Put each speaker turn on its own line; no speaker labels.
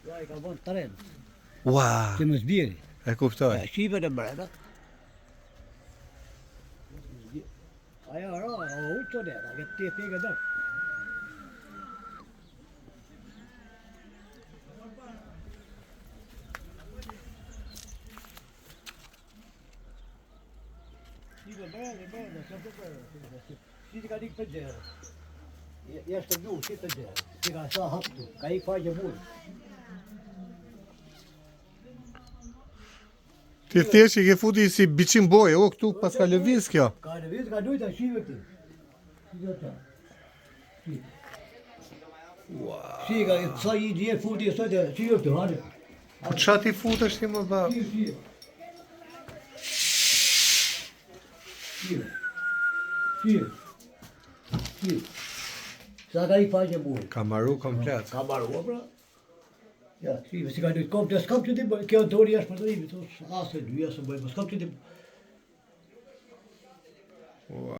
Ja, I ka vënë tren.
Ua,
Që më zbjeri.
e kuptoj.
Shqipe në brenda. Aja ra, o ullë të nera, këtë të peke dhe. Shqipe brenda, që të brenda. Shqipe ka dikë për gjerë. Jeshtë të gjuhë, shqipe të gjerë. Që ka sa haptu, ka I faqe burë.
Ti thjesht I ke futi si biçim boje, o këtu pas ka lëviz kjo.
Ka lëviz, ka dujta shive këti. Si ka, sa I dje futi e sot e shive këtu, hane.
Po qa ti futesh ti më ba?
Shive. Sa ka I faqe burë.
Ka maru komplet.
Ka marrua pra. Ja, shive, si ka dujtë kompte, s'kam që ti bëjë, kjo dori është për të rimi, asë e dy, asë bëjë, s'kam që ti